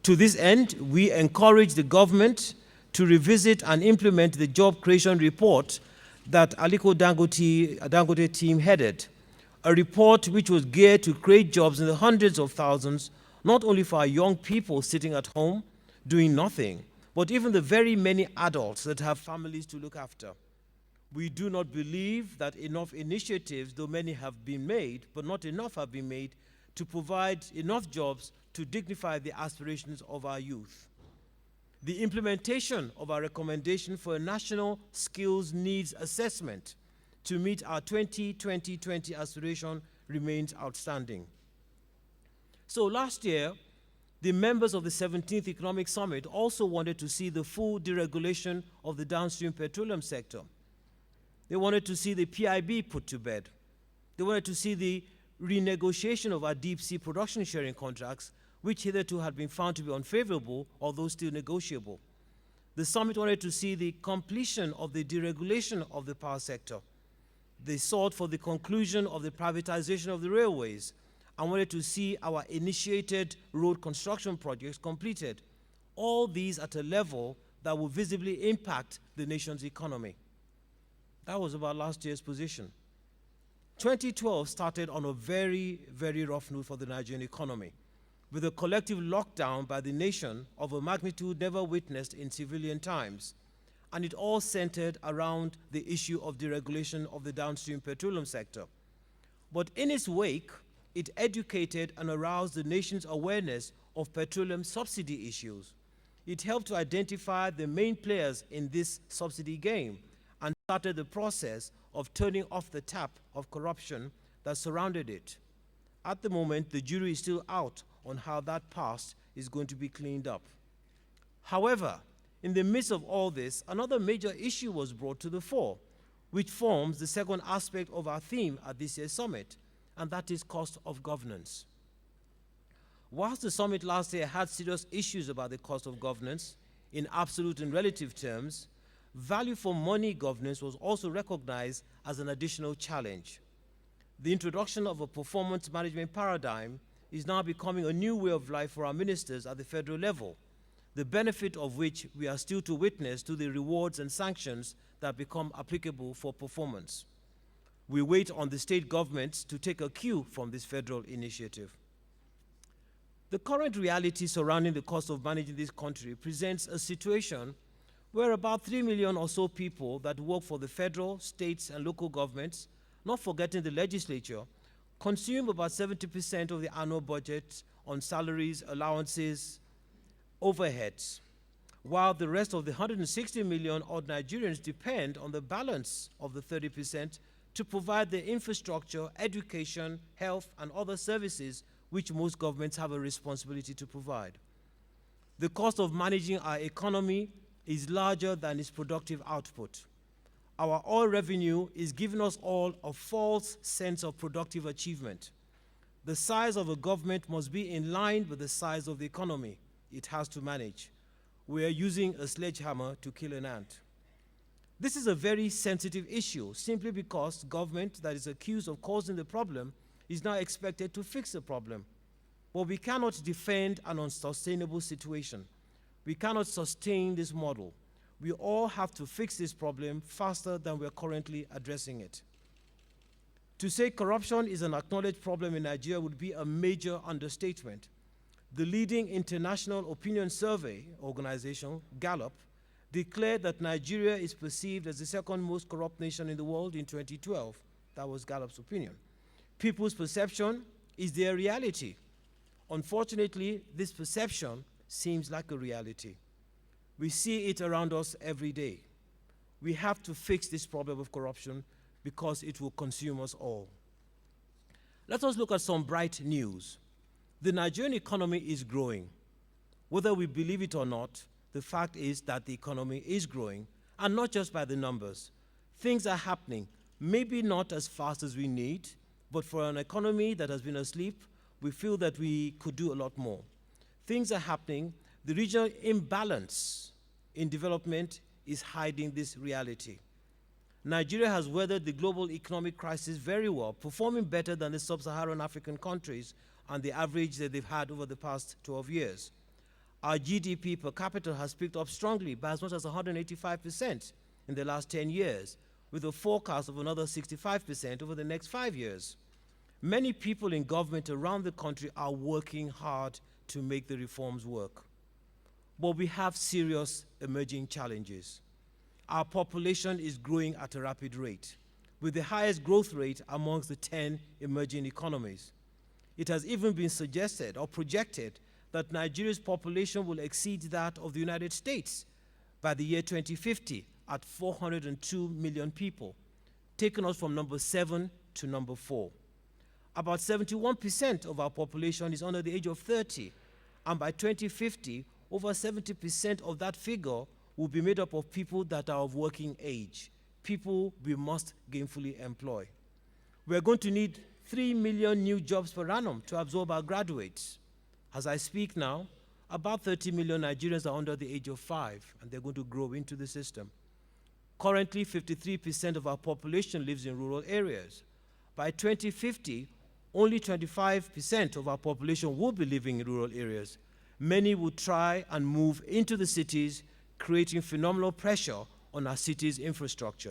To this end, we encourage the government to revisit and implement the job creation report that Aliko Dangote team headed, a report which was geared to create jobs in the hundreds of thousands, not only for our young people sitting at home doing nothing, but even the very many adults that have families to look after. We do not believe that enough initiatives, though many have been made, but not enough have been made to provide enough jobs to dignify the aspirations of our youth. The implementation of our recommendation for a national skills needs assessment to meet our 2020 aspiration remains outstanding. So last year, the members of the 17th Economic Summit also wanted to see the full deregulation of the downstream petroleum sector. They wanted to see the PIB put to bed. They wanted to see the renegotiation of our deep-sea production sharing contracts, which hitherto had been found to be unfavorable, although still negotiable. The summit wanted to see the completion of the deregulation of the power sector. They sought for the conclusion of the privatization of the railways and wanted to see our initiated road construction projects completed. All these at a level that will visibly impact the nation's economy. That was about last year's position. 2012 started on a very, very rough note for the Nigerian economy, with a collective lockdown by the nation of a magnitude never witnessed in civilian times. And it all centered around the issue of deregulation of the downstream petroleum sector. But in its wake, it educated and aroused the nation's awareness of petroleum subsidy issues. It helped to identify the main players in this subsidy game and started the process of turning off the tap of corruption that surrounded it. At the moment, the jury is still out on how that past is going to be cleaned up. However, in the midst of all this, another major issue was brought to the fore, which forms the second aspect of our theme at this year's summit, and that is cost of governance. Whilst the summit last year had serious issues about the cost of governance in absolute and relative terms, value for money governance was also recognized as an additional challenge. The introduction of a performance management paradigm is now becoming a new way of life for our ministers at the federal level, the benefit of which we are still to witness to the rewards and sanctions that become applicable for performance. We wait on the state governments to take a cue from this federal initiative. The current reality surrounding the cost of managing this country presents a situation where about 3 million or so people that work for the federal, states, and local governments, not forgetting the legislature, consume about 70% of the annual budget on salaries, allowances, overheads, while the rest of the 160 million odd Nigerians depend on the balance of the 30% to provide the infrastructure, education, health, and other services which most governments have a responsibility to provide. The cost of managing our economy is larger than its productive output. Our oil revenue is giving us all a false sense of productive achievement. The size of a government must be in line with the size of the economy it has to manage. We are using a sledgehammer to kill an ant. This is a very sensitive issue simply because government that is accused of causing the problem is now expected to fix the problem. But we cannot defend an unsustainable situation. We cannot sustain this model. We all have to fix this problem faster than we're currently addressing it. To say corruption is an acknowledged problem in Nigeria would be a major understatement. The leading international opinion survey organization, Gallup, declared that Nigeria is perceived as the second most corrupt nation in the world in 2012. That was Gallup's opinion. People's perception is their reality. Unfortunately, this perception seems like a reality. We see it around us every day. We have to fix this problem of corruption because it will consume us all. Let us look at some bright news. The Nigerian economy is growing. Whether we believe it or not, the fact is that the economy is growing, and not just by the numbers. Things are happening, maybe not as fast as we need, but for an economy that has been asleep, we feel that we could do a lot more. Things are happening. The regional imbalance in development is hiding this reality. Nigeria has weathered the global economic crisis very well, performing better than the sub-Saharan African countries and the average that they've had over the past 12 years. Our GDP per capita has picked up strongly by as much as 185% in the last 10 years, with a forecast of another 65% over the next 5 years. Many people in government around the country are working hard to make the reforms work. But we have serious emerging challenges. Our population is growing at a rapid rate, with the highest growth rate amongst the 10 emerging economies. It has even been suggested or projected that Nigeria's population will exceed that of the United States by the year 2050 at 402 million people, taking us from number 7 to number 4. About 71% of our population is under the age of 30, and by 2050, over 70% of that figure will be made up of people that are of working age, people we must gainfully employ. We're going to need 3 million new jobs per annum to absorb our graduates. As I speak now, about 30 million Nigerians are under the age of 5, and they're going to grow into the system. Currently, 53% of our population lives in rural areas. By 2050, only 25% of our population will be living in rural areas. Many will try and move into the cities, creating phenomenal pressure on our cities' infrastructure.